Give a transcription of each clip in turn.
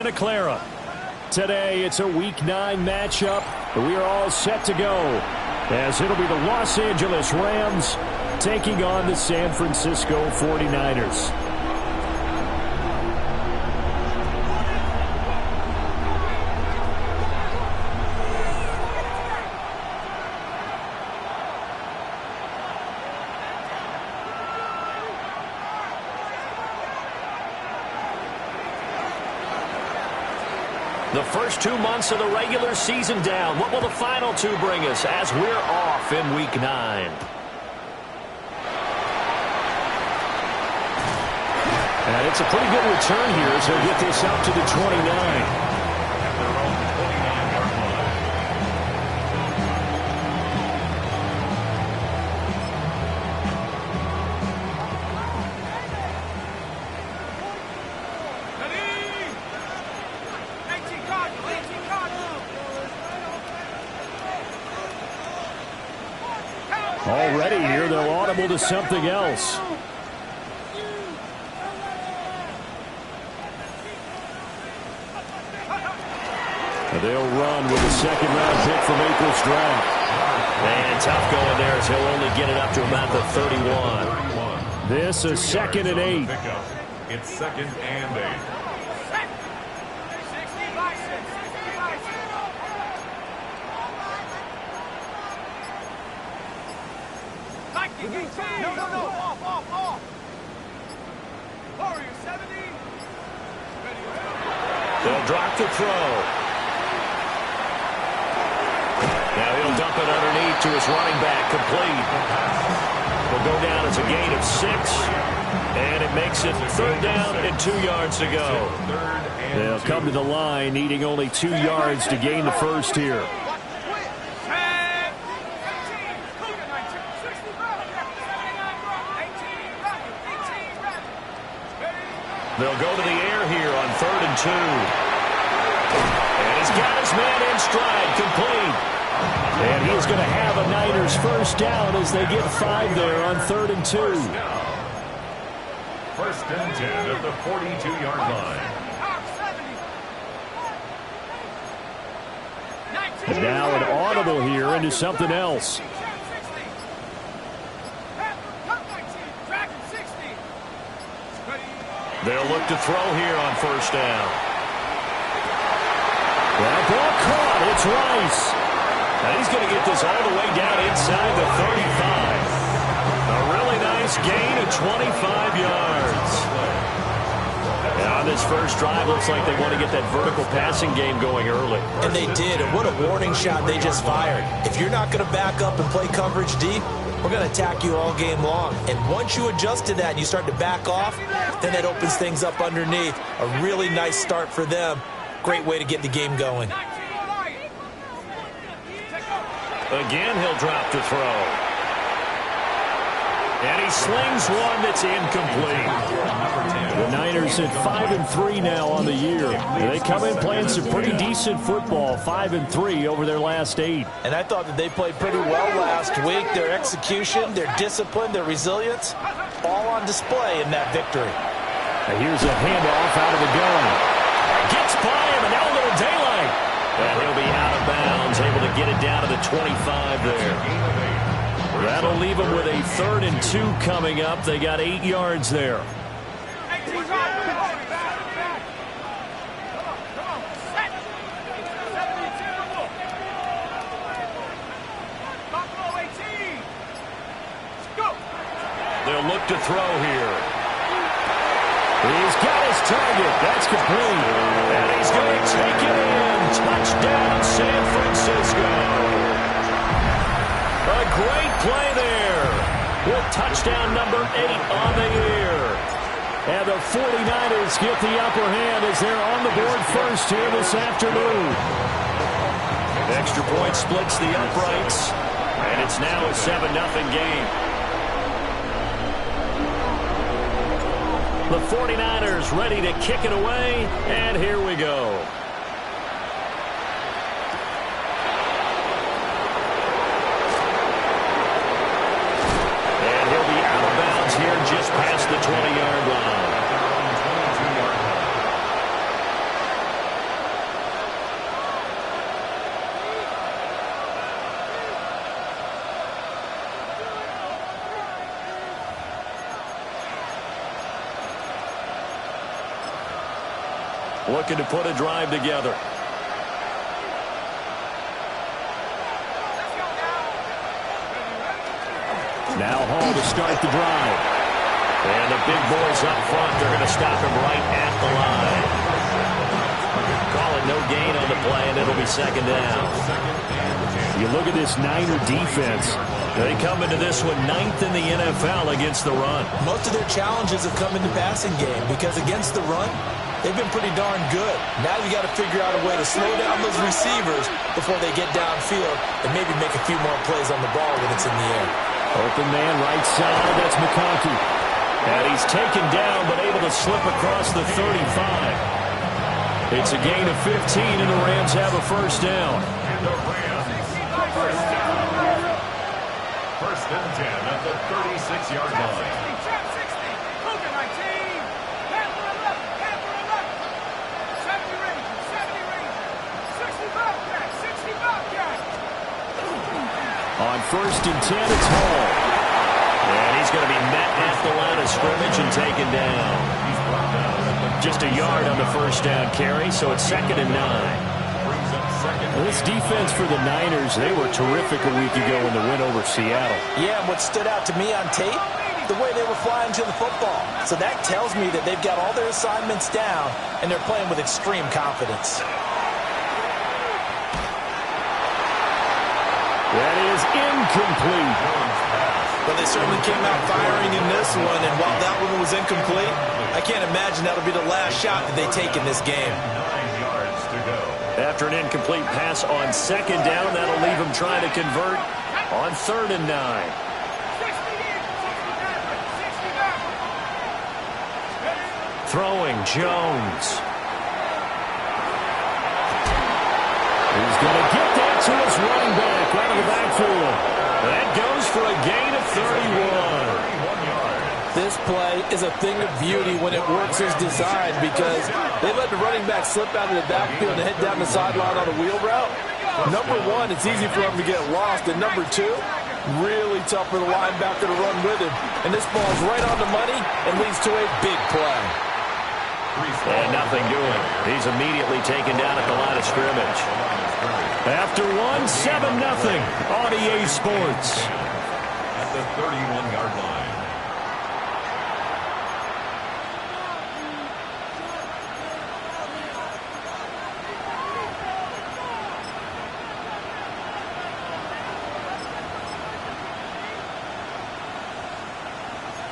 Santa Clara. Today, it's a Week 9 matchup. We are all set to go, as it'll be the Los Angeles Rams taking on the San Francisco 49ers. The first 2 months of the regular season down. What will the final 2 bring us as we're off in Week 9? And it's a pretty good return here as he'll get this up to the 29. Already here, they'll audible to something else. They'll run with a second-round pick from April's draft. And tough going there as he'll only get it up to about the 31. This is 2nd and 8. It's 2nd and 8. They'll drop to throw. Now he'll dump it underneath to his running back, complete. Will go down as a gain of 6, and it makes it 3rd down and 2 yards to go. They'll come to the line, needing only 2 yards to gain the first here. They'll go to the air here on 3rd and 2. And he's got his man in stride, complete. And he's going to have a Niners first down as they get 5 there on 3rd and 2. 1st and 10 at the 42-yard line. And now an audible here into something else. They'll look to throw here on 1st down. That ball caught. It's Rice. And he's going to get this all the way down inside the 35. A really nice gain of 25 yards. And on this first drive, looks like they want to get that vertical passing game going early. And they did. And what a warning shot they just fired. If you're not going to back up and play coverage deep, we're going to attack you all game long. And once you adjust to that and you start to back off, then that opens things up underneath. A really nice start for them. Great way to get the game going. Again, he'll drop to throw. And he slings one that's incomplete. The Niners at 5-3 now on the year. They come in playing some pretty decent football, 5-3 over their last 8. And I thought that they played pretty well last week. Their execution, their discipline, their resilience, all on display in that victory. And here's a handoff out of the gun. Gets by him, and now a little daylight. And he'll be out of bounds, able to get it down to the 25 there. That'll leave them with a 3rd and 2 coming up. They got 8 yards there. They'll look to throw here. He's got his target. That's complete. And he's going to take it in. Touchdown, San Francisco. A great play there. With touchdown number 8 on the year. And the 49ers get the upper hand as they're on the board first here this afternoon. Extra point splits the uprights. And it's now a 7-0 game. The 49ers ready to kick it away, and here we go. And he'll be out of bounds here just past the 20-yard line. looking to put a drive together. Now Hall to start the drive. And the big boys up front, they're going to stop him right at the line. Call it no gain on the play, and it'll be second down. You look at this Niner defense. They come into this one 9th in the NFL against the run. Most of their challenges have come in the passing game because against the run, they've been pretty darn good. Now you got to figure out a way to slow down those receivers before they get downfield and maybe make a few more plays on the ball when it's in the air. Open man right side, that's McConkey. And he's taken down but able to slip across the 35. It's a gain of 15 and the Rams have a first down. First and 10 at the 36-yard line. On first and 10, it's Hall. And he's going to be met at the line of scrimmage and taken down. Just a yard on the first down carry, so it's second and 9. Well, this defense for the Niners, they were terrific a week ago in the win over Seattle. Yeah, and what stood out to me on tape, the way they were flying to the football. So that tells me that they've got all their assignments down, and they're playing with extreme confidence. That is incomplete. But they certainly came out firing in this one, and while that one was incomplete, I can't imagine that'll be the last shot that they take in this game. 9 yards to go. After an incomplete pass on second down, that'll leave him trying to convert on third and 9. Throwing Jones. He's going to get that to his running back out of the backfield. That goes for a gain of 31. This play is a thing of beauty when it works as designed because they let the running back slip out of the backfield and head down the sideline on a wheel route. Number one, it's easy for him to get lost. And number two, really tough for the linebacker to run with him. And this ball's right on the money and leads to a big play. And nothing doing. He's immediately taken down at the line of scrimmage. After one, 7-0 on EA Sports. At the 31-yard line.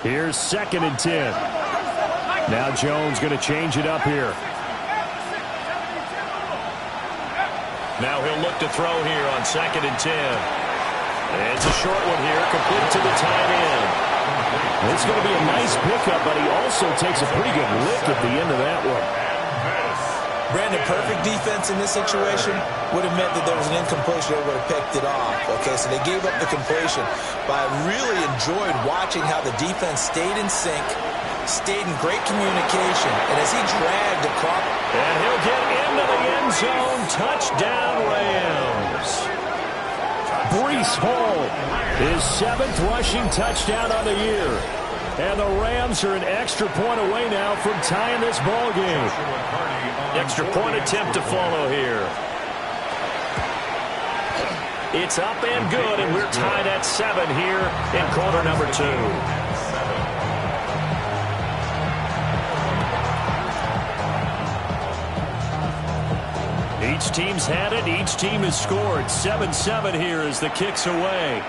Here's second and 10. Now Jones going to change it up here. Now he'll look to throw here on second and 10. And it's a short one here, complete to the tight end. It's going to be a nice pickup, but he also takes a pretty good lick at the end of that one. Brandon, perfect defense in this situation would have meant that there was an incompletion. They would have picked it off. Okay, so they gave up the completion. But I really enjoyed watching how the defense stayed in sync, stayed in great communication, and as he dragged across. And he'll get into the end zone. Touchdown, Rams. Breece Hall, his 7th rushing touchdown on the year. And the Rams are an extra point away now from tying this ball game. Extra point attempt to follow here. It's up and good, and we're tied at 7 here in quarter number 2. Each team's had it. Each team has scored. 7-7 here as the kick's away.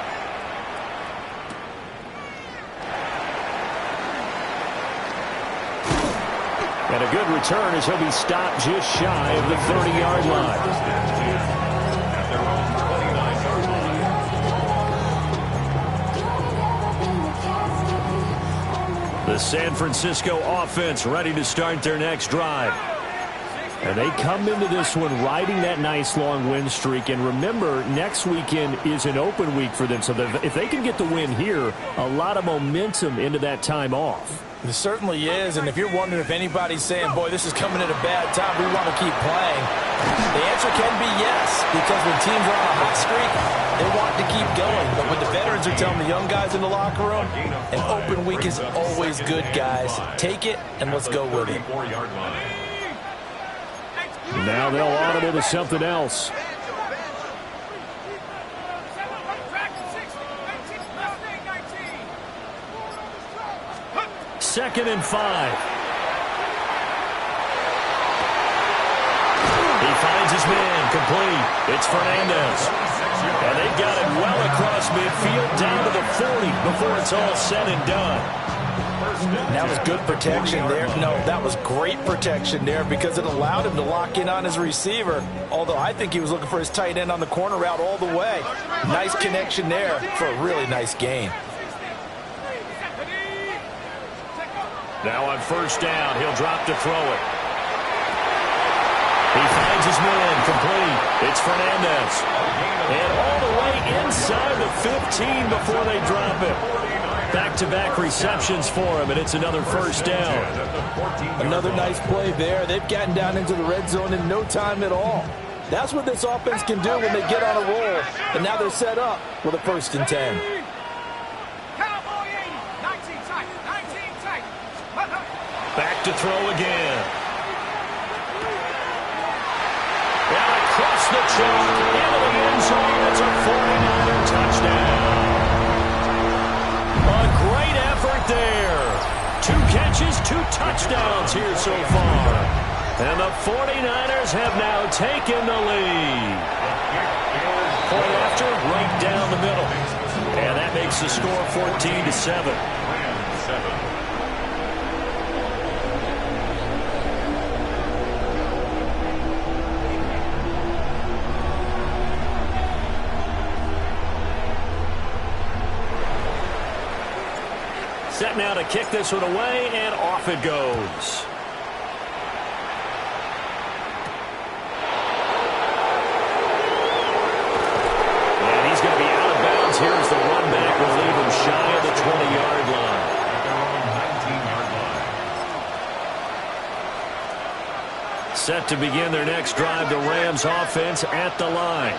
And a good return as he'll be stopped just shy of the 30-yard line. The San Francisco offense ready to start their next drive. And they come into this one riding that nice long win streak. And remember, next weekend is an open week for them. So if they can get the win here, a lot of momentum into that time off. It certainly is, and if you're wondering if anybody's saying, boy, this is coming at a bad time, we want to keep playing, the answer can be yes, because when teams are on a hot streak, they want to keep going. But what the veterans are telling the young guys in the locker room, an open week is always good, guys. Take it, and let's go with it. Now they'll audible to something else. Second and 5. He finds his man complete. It's Fernandez. And they've got it well across midfield down to the 40 before it's all said and done. That was good protection there. No, that was great protection there because it allowed him to lock in on his receiver. Although I think he was looking for his tight end on the corner route all the way. Nice connection there for a really nice gain. Now on first down, he'll drop to throw it. He finds his man complete. It's Fernandez. And all the way inside the 15 before they drop it. Back-to-back receptions for him, and it's another first down. Another nice play there. They've gotten down into the red zone in no time at all. That's what this offense can do when they get on a roll. And now they're set up with a 1st and 10. Back to throw again. And across the chalk into the end zone. It's a 49er touchdown. A great effort there. 2 catches, 2 touchdowns here so far. And the 49ers have now taken the lead. Point after, right down the middle. And that makes the score 14-7. Set now to kick this one away, and off it goes. And he's going to be out of bounds here as the run back will leave him shy of the 20-yard line. Set to begin their next drive, the Rams offense at the line.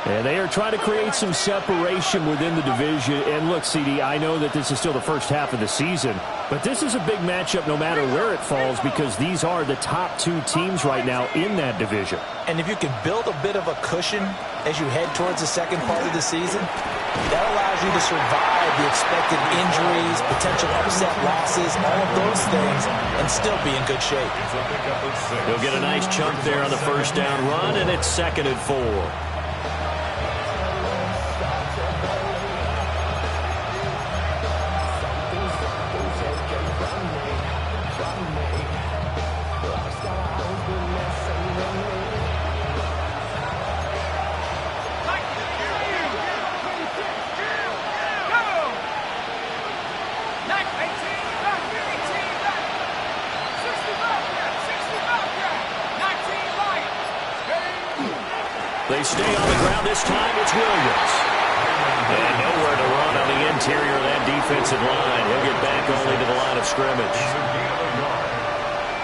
And they are trying to create some separation within the division. And look, CD, I know that this is still the first half of the season, but this is a big matchup no matter where it falls because these are the top 2 teams right now in that division. And if you can build a bit of a cushion as you head towards the second part of the season, that allows you to survive the expected injuries, potential upset losses, all of those things, and still be in good shape. He'll get a nice chunk there on the first down run, and it's 2nd and 4. They stay on the ground this time. It's Williams. And nowhere to run on the interior of that defensive line. He'll get back only to the line of scrimmage.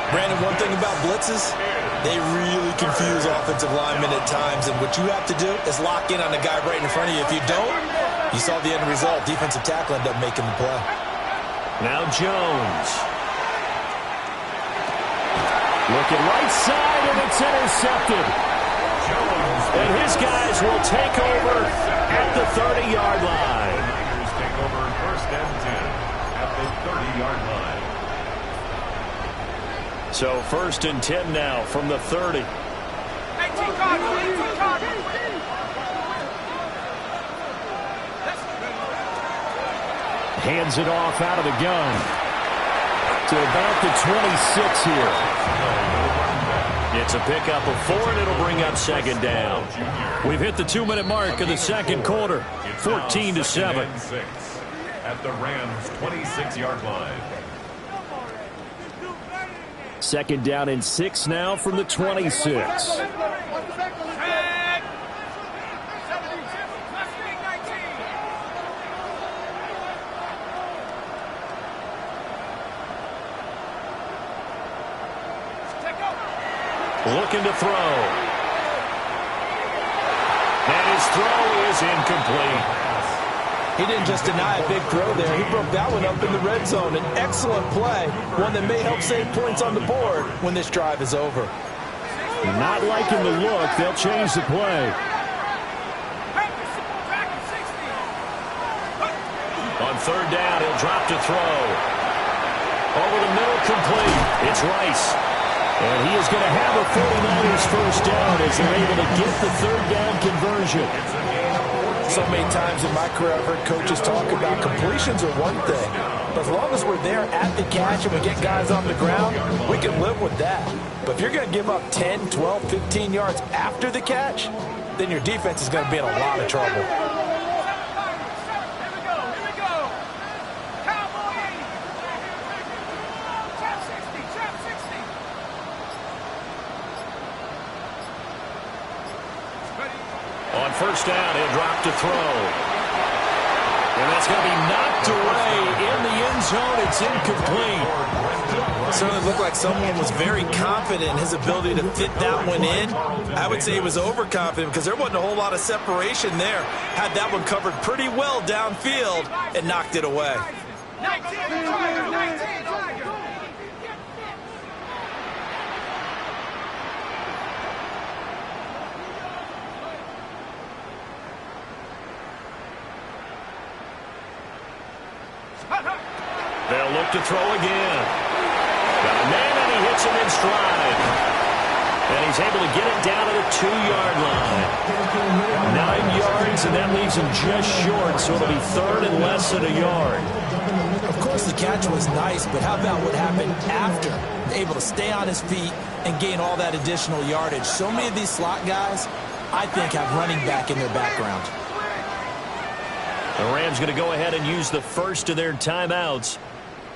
Brandon, one thing about blitzes, they really confuse offensive linemen at times. And what you have to do is lock in on the guy right in front of you. If you don't, you saw the end result. Defensive tackle ended up making the play. Now Jones. Looking right side, and it's intercepted. And his guys will take over at the 30-yard line. Raiders take over 1st and 10 at the 30-yard line. So 1st and 10 now from the 30. Hands it off out of the gun to about the 26 here. It's a pickup of 4, and it'll bring up 2nd down. We've hit the 2-minute mark of the second quarter, 14-7. At the Rams' 26-yard line. 2nd down and 6 now from the 26. Looking to throw. And his throw is incomplete. He didn't just deny a big throw there. He broke that one up in the red zone. An excellent play, one that may help save points on the board when this drive is over. Not liking the look. They'll change the play. On third down, he'll drop to throw. Over the middle, complete. It's Rice. And he is going to have a 49ers first down as they're able to get the third down conversion. So many times in my career, I've heard coaches talk about completions are one thing. But as long as we're there at the catch and we get guys on the ground, we can live with that. But if you're going to give up 10, 12, 15 yards after the catch, then your defense is going to be in a lot of trouble. On first down, he'll drop to throw. And that's going to be knocked away in the end zone. It's incomplete. It certainly looked like someone was very confident in his ability to fit that one in. I would say he was overconfident because there wasn't a whole lot of separation there. Had that one covered pretty well downfield and knocked it away. 19. They'll look to throw again. Got a man, and he hits him in stride. And he's able to get it down to the 2-yard line. 9 yards, and that leaves him just short, so it'll be third and less than a yard. Of course, the catch was nice, but how about what happened after? Able to stay on his feet and gain all that additional yardage. So many of these slot guys, I think, have running back in their background. The Rams going to go ahead and use the first of their timeouts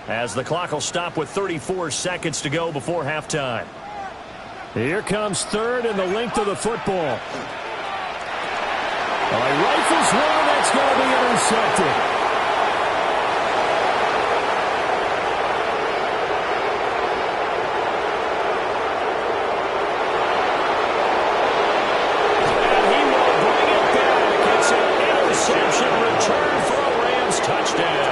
as the clock will stop with 34 seconds to go before halftime. Here comes third and the length of the football. He rifles one that's going to be intercepted. Return for a Rams touchdown.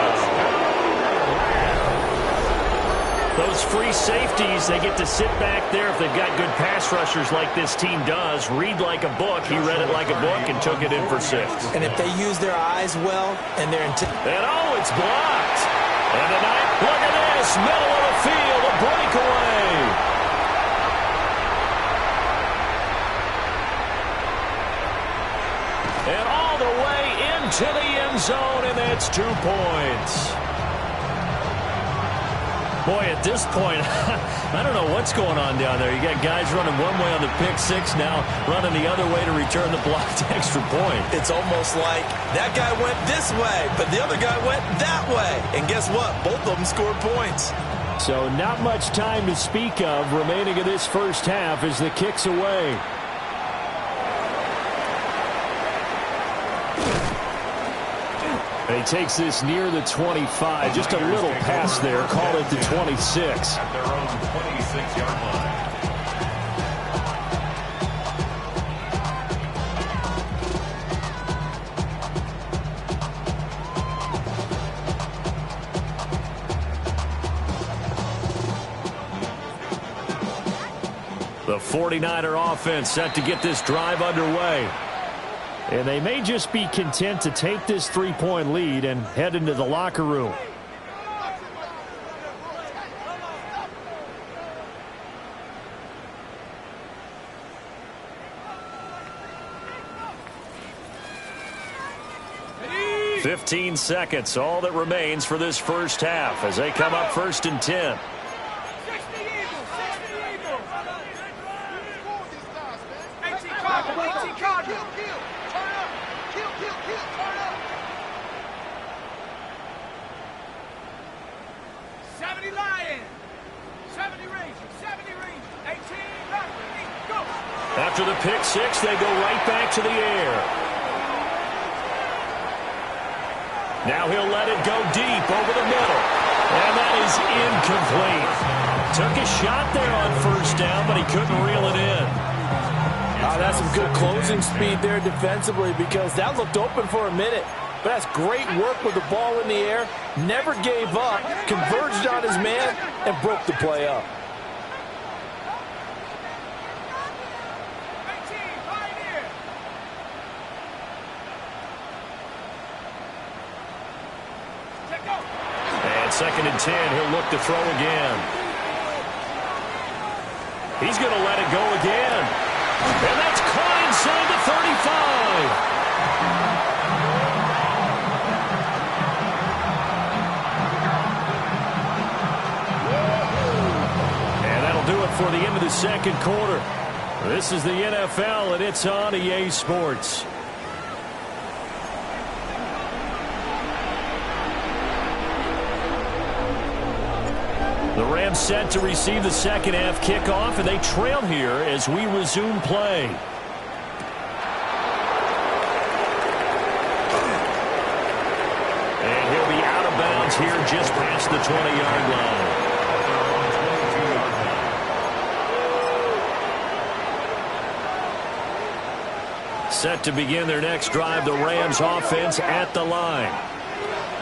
Those free safeties, they get to sit back there if they've got good pass rushers like this team does. Read like a book. He read it like a book and took it in for 6. And if they use their eyes well and their intent. And oh, it's blocked. And tonight, look at this. Middle of the field, a breakaway. And all the way into the end zone, and that's 2 points. Boy, at this point, I don't know what's going on down there. You got guys running one way on the pick six, now running the other way to return the blocked extra point. It's almost like that guy went this way, but the other guy went that way. And guess what? Both of them scored points. So not much time to speak of remaining in this first half as the kick's away. He takes this near the 25. Just a little pass there. Call it the 26. At their own 26-yard line. The 49er offense set to get this drive underway. And they may just be content to take this 3-point lead and head into the locker room. Ready? 15 seconds, all that remains for this first half as they come up 1st and 10. After the pick six, they go right back to the air. Now he'll let it go deep over the middle. And that is incomplete. Took a shot there on 1st down, but he couldn't reel it in. That's some good closing speed there defensively because that looked open for a minute. But that's great work with the ball in the air. Never gave up, converged on his man, and broke the play up. 2nd and 10. He'll look to throw again. He's going to let it go again. And that's caught inside the 35. Do it for the end of the second quarter. This is the NFL, and it's on EA Sports. The Rams set to receive the second half kickoff, and they trail here as we resume play. And he'll be out of bounds here just past the 20-yard line. Set to begin their next drive, the Rams offense at the line.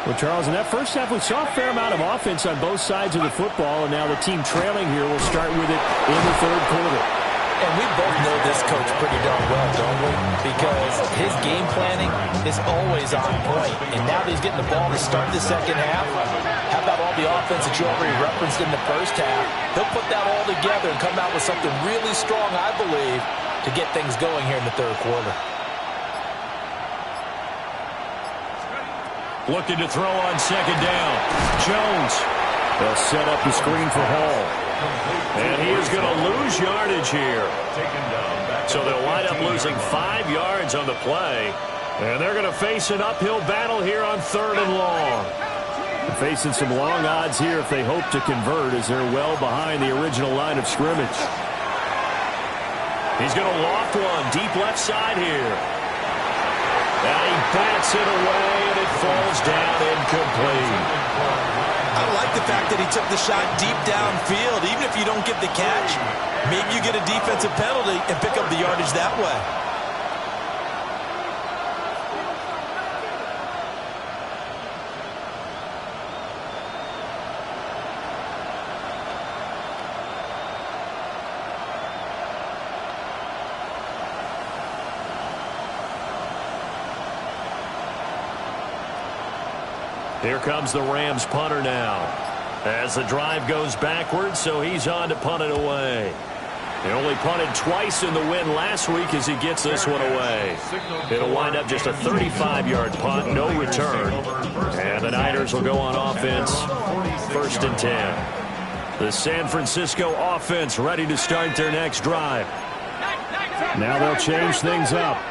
Well, Charles, in that first half, we saw a fair amount of offense on both sides of the football, and now the team trailing here will start with it in the third quarter. And we both know this coach pretty darn well, don't we? Because his game planning is always on point. And now that he's getting the ball to start the second half, how about all the offense that you already referenced in the first half? He'll put that all together and come out with something really strong, I believe, to get things going here in the third quarter. Looking to throw on second down. Jones. They'll set up the screen for Hall. And he is going to lose yardage here. So they'll wind up losing 5 yards on the play. And they're going to face an uphill battle here on 3rd and long. They're facing some long odds here if they hope to convert, as they're well behind the original line of scrimmage. He's going to loft one deep left side here. And he bats it away, and it falls down incomplete. I like the fact that he took the shot deep downfield. Even if you don't get the catch, maybe you get a defensive penalty and pick up the yardage that way. Here comes the Rams punter now. As the drive goes backwards, so he's on to punt it away. He only punted twice in the win last week as he gets this one away. It'll wind up just a 35-yard punt, no return. And the Niners will go on offense, 1st and 10. The San Francisco offense ready to start their next drive. Now they'll change things up.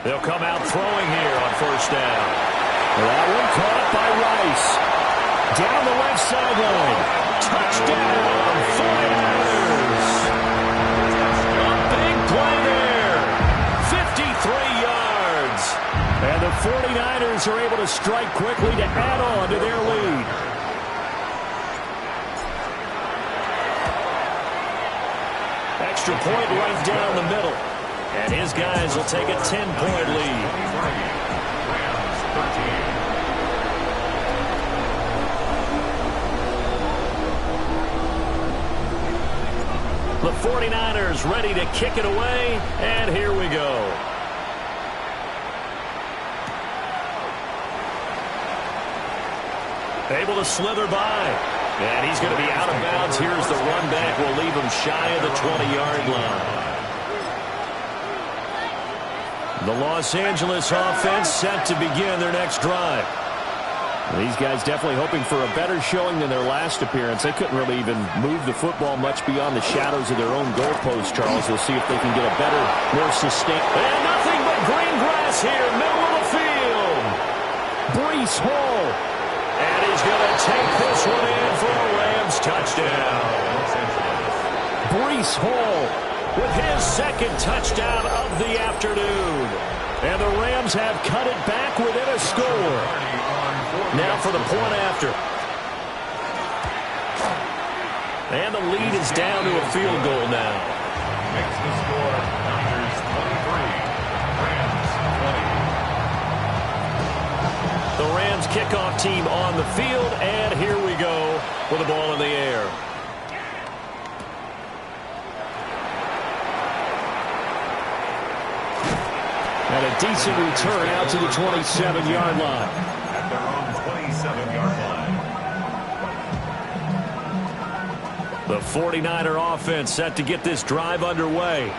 They'll come out throwing here on 1st down. That one caught by Rice. Down the left sideline. Touchdown, 49ers. A big play there. 53 yards. And the 49ers are able to strike quickly to add on to their lead. Extra point right down the middle. And his guys will take a 10-point lead. The 49ers ready to kick it away, and here we go. Able to slither by. And he's going to be out of bounds. Here's the run back. We'll leave him shy of the 20-yard line. The Los Angeles offense set to begin their next drive. These guys definitely hoping for a better showing than their last appearance. They couldn't really even move the football much beyond the shadows of their own goalpost, Charles. We'll see if they can get a better, more sustained. And nothing but green grass here, middle of the field. Breece Hall. And he's going to take this one in for a Rams touchdown. Breece Hall with his 2nd touchdown of the afternoon. And the Rams have cut it back within a score. Now for the point after. And the lead is down to a field goal now. Makes the score Niners 23, Rams 20. The Rams kickoff team on the field, and here we go with the ball in the air. decent return out to the 27-yard line. At their own 27-yard line. The 49er offense set to get this drive underway.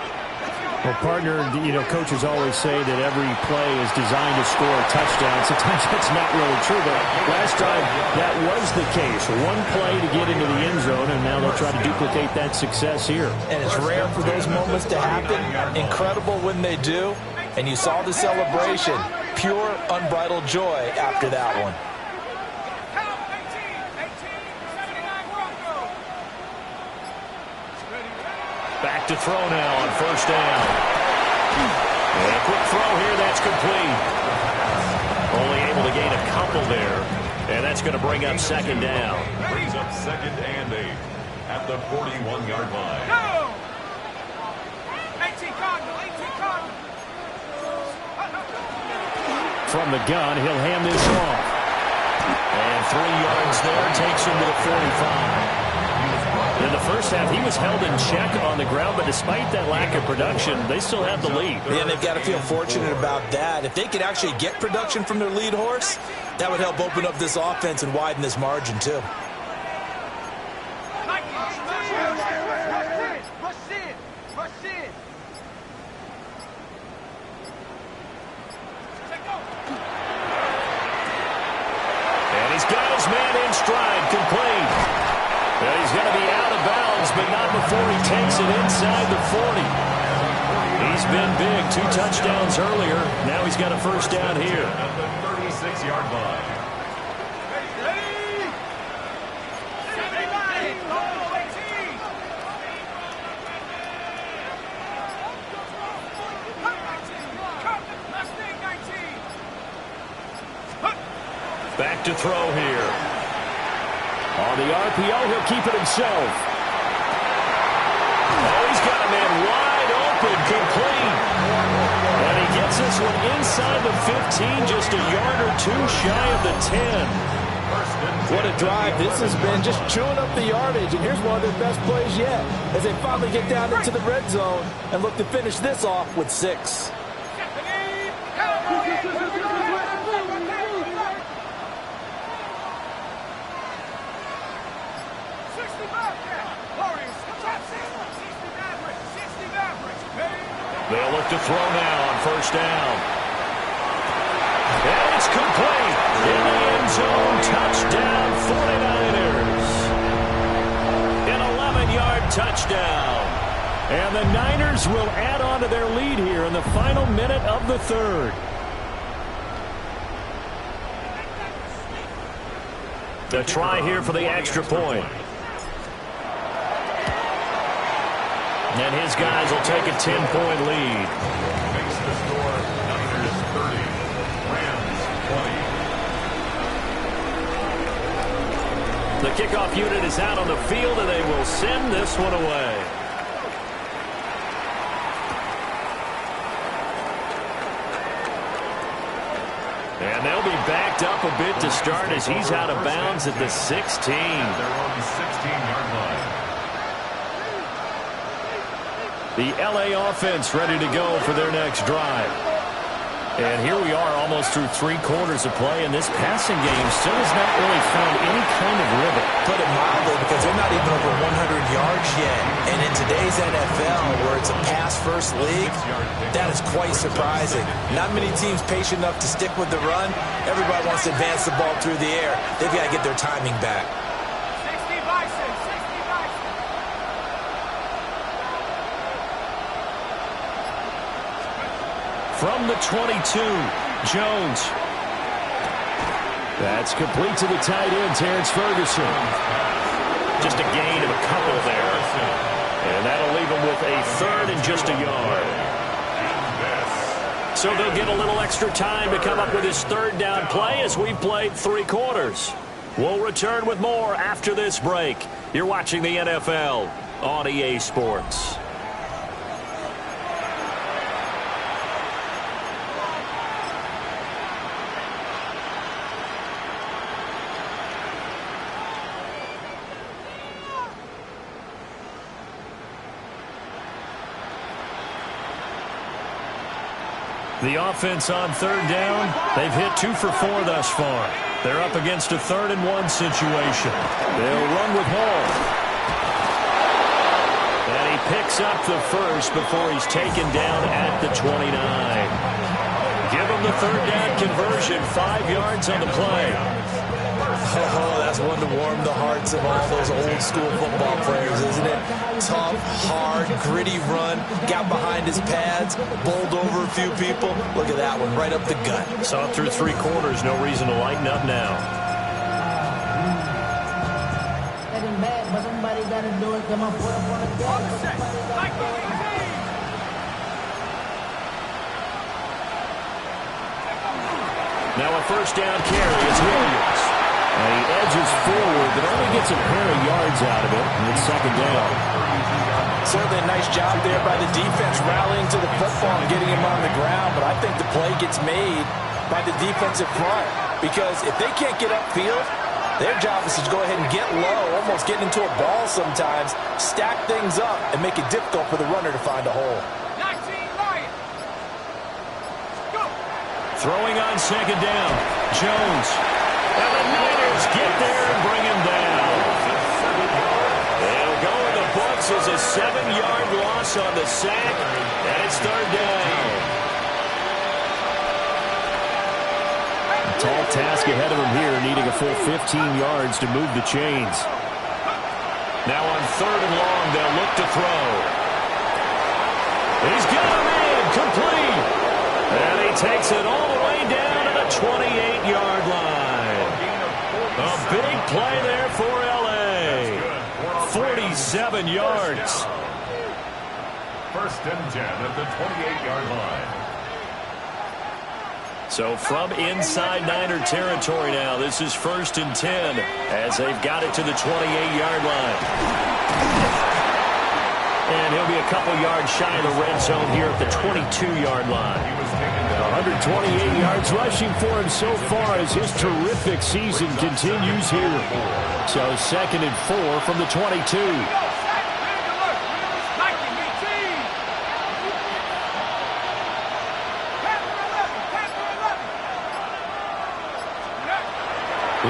Well, partner, coaches always say that every play is designed to score a touchdown. Sometimes that's not really true, but last time that was the case. One play to get into the end zone, and now they'll try to duplicate that success here. And it's rare for those moments to happen. Incredible when they do. And you saw the celebration. Pure, unbridled joy after that one. Back to throw now on first down. And a quick throw here, that's complete. Only able to gain a couple there. And that's going to bring up second down. Brings up 2nd and 8 at the 41-yard line. Go! 18 Cardinal, 18 Cardinal. From the gun, he'll hand this off. And 3 yards there, takes him to the 45. In the first half, he was held in check on the ground, but despite that lack of production, they still have the lead. Yeah, and they've got to feel fortunate about that. If they could actually get production from their lead horse, that would help open up this offense and widen this margin, too. And he's got his man in stride, complete. And he's going to be out of bounds, but not before he takes it inside the 40. He's been big. 2 touchdowns earlier. Now he's got a first down here. At the 36-yard line. Back to throw here. On the RPO, he'll keep it himself. Oh, he's got a man wide open, complete. And he gets this one inside the 15, just a yard or 2 shy of the 10. What a drive. This has been just chewing up the yardage, and here's one of their best plays yet as they finally get down into the red zone and look to finish this off with 6. They'll look to throw now on first down. And it's complete. In the end zone, touchdown 49ers. An 11-yard touchdown. And the Niners will add on to their lead here in the final minute of the third. The try here for the extra point. And his guys will take a 10-point lead. Makes the score Niners 30, Rams 20. The kickoff unit is out on the field, and they will send this one away. And they'll be backed up a bit to start as he's out of bounds at the 16. Their own 16-yard line. The LA offense ready to go for their next drive. And here we are almost through 3 quarters of play, and this passing game still has not really found any kind of rhythm. Put it mildly, because they're not even over 100 yards yet. And in today's NFL, where it's a pass-first league, that is quite surprising. Not many teams patient enough to stick with the run. Everybody wants to advance the ball through the air. They've got to get their timing back. From the 22, Jones. That's complete to the tight end, Terrence Ferguson. Just a gain of a couple there. And that'll leave him with a third and just a yard. So they'll get a little extra time to come up with his third down play as we've played 3 quarters. We'll return with more after this break. You're watching the NFL on EA Sports. The offense on third down, they've hit 2 for 4 thus far. They're up against a 3rd and 1 situation. They'll run with Hall. And he picks up the first before he's taken down at the 29. Give him the 3rd down conversion, 5 yards on the play. Oh, that's one to warm the hearts of all those old school football players, isn't it? Tough, hard, gritty run, got behind his pads, bowled over a few people. Look at that one, right up the gut. Saw it through 3 quarters, no reason to lighten up now. Getting bad, but somebody got to do it. Come on, put up on the Now a 1st down carry is Williams. And he edges forward, but only gets a pair of yards out of it, and it's 2nd down. Certainly a nice job there by the defense rallying to the football and getting him on the ground, but I think the play gets made by the defensive front because if they can't get upfield, their job is to go ahead and get low, almost get into a ball sometimes, stack things up, and make it difficult for the runner to find a hole. 19 Lions. Go. Throwing on 2nd down, Jones. And the Niners get there and bring him down. They'll go in the books as a 7-yard loss on the sack, and it's 3rd down. A tall task ahead of him here, needing a full 15 yards to move the chains. Now on 3rd and long, they'll look to throw. He's got him in, complete. And he takes it all the way down to the 28-yard line. A big play there for L.A. 47 yards. 1st and 10 at the 28-yard line. So from inside Niner territory now, this is 1st and 10 as they've got it to the 28-yard line. And he'll be a couple yards shy of the red zone here at the 22-yard line. 128 yards rushing for him so far as his terrific season continues here. So 2nd and 4 from the 22.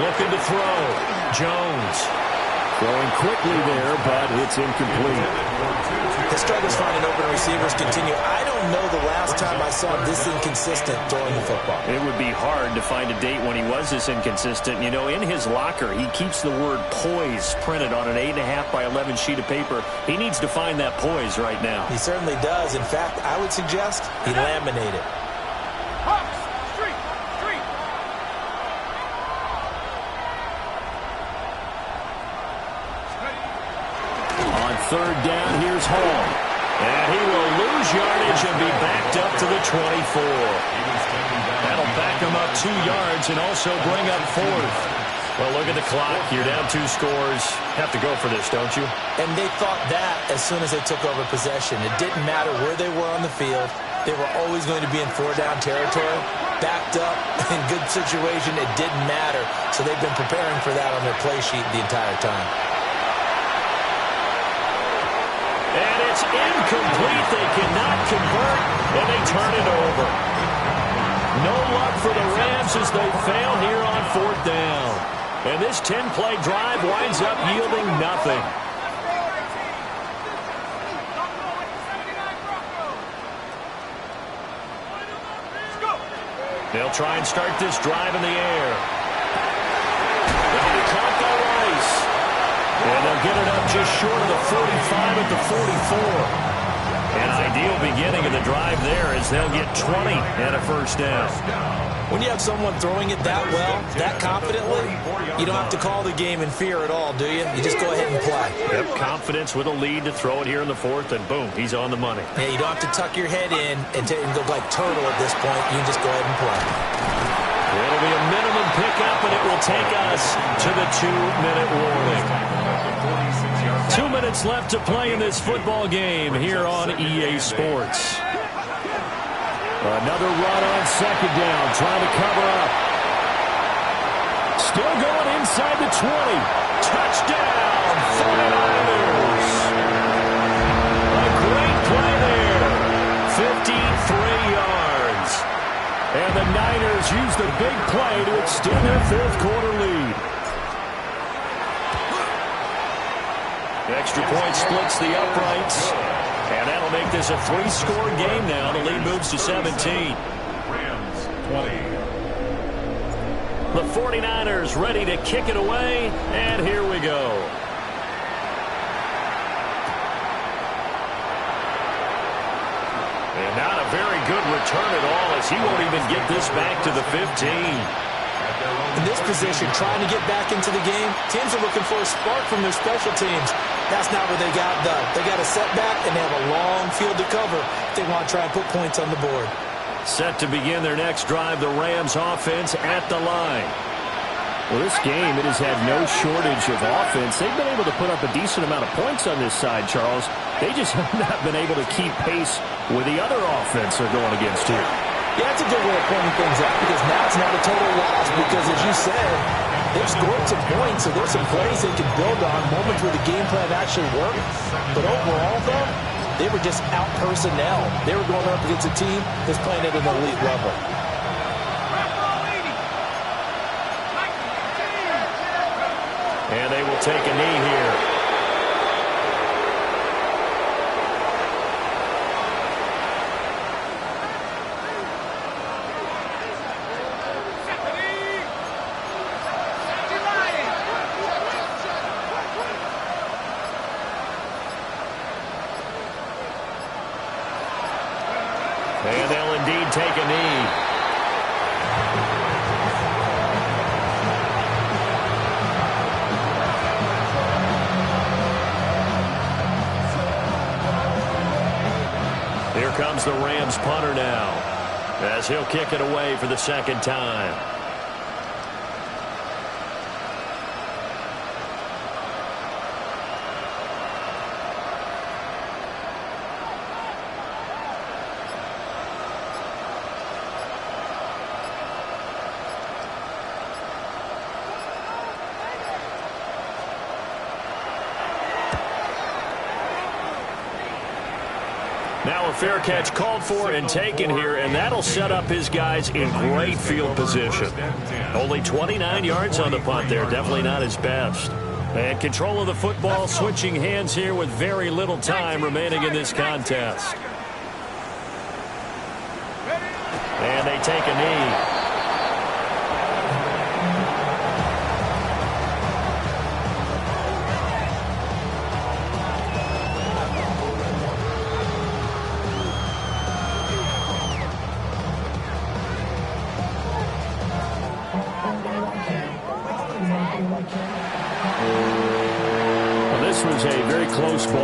Looking to throw. Jones. Throwing quickly there, but it's incomplete. The struggles finding open receivers continue. I don't know the last time I saw him this inconsistent throwing the football. It would be hard to find a date when he was this inconsistent. You know, in his locker, he keeps the word poise printed on an 8.5 by 11 sheet of paper. He needs to find that poise right now. He certainly does. In fact, I would suggest he laminate it. On 3rd down, here's Hall. And he will lose yardage and be backed up to the 24. That'll back him up 2 yards and also bring up 4th. Well, look at the clock. You're down 2 scores. Have to go for this, don't you? And they thought that as soon as they took over possession. It didn't matter where they were on the field. They were always going to be in 4-down territory. Backed up, in good situation, it didn't matter. So they've been preparing for that on their play sheet the entire time. And it's incomplete. They cannot convert, and they turn it over. No luck for the Rams as they fail here on 4th down. And this 10-play drive winds up yielding nothing. They'll try and start this drive in the air. They caught by Rice. And they'll get it up just short of the 45 at the 44. An ideal beginning of the drive there as they'll get 20 and a 1st down. When you have someone throwing it that well, that confidently, you don't have to call the game in fear at all, do you? You just go ahead and play. Yep, confidence with a lead to throw it here in the 4th, and boom, he's on the money. Yeah, you don't have to tuck your head in and go like turtle at this point. You can just go ahead and play. It'll be a minimum pickup, and it will take us to the 2-minute warning. 2 minutes left to play in this football game here on EA Sports. Another run on 2nd down, trying to cover up. Still going inside the 20. Touchdown, 49ers. A great play there. 53 yards. 49ers use the big play to extend their fourth quarter lead. Extra point splits the uprights. And that'll make this a 3-score game now. The lead moves to 17. Rams 20. The 49ers ready to kick it away. And here we go. And not a very good return at all, as he won't even get this back to the 15. In this position, trying to get back into the game, teams are looking for a spark from their special teams. That's not what they got done. They got a setback, and they have a long field to cover if they want to try and put points on the board. Set to begin their next drive, the Rams offense at the line. Well, this game, it has had no shortage of offense. They've been able to put up a decent amount of points on this side, Charles. They just have not been able to keep pace with the other offense they're going against here. Yeah, that's a good way of pointing things out, because now it's not a total loss, because as you said, they've scored some points, so there's some plays they can build on, moments where the game plan actually worked. But overall, though, they were just out personnel. They were going up against a team that's playing at an elite level. And they will take a knee here. And they'll indeed take a knee. Here comes the Rams punter now, as he'll kick it away for the second time. Now a fair catch called for and taken here, and that'll set up his guys in great field position. Only 29 yards on the punt there, definitely not his best. And control of the football, switching hands here with very little time remaining in this contest. And they take a knee. Well, this was a very close ball.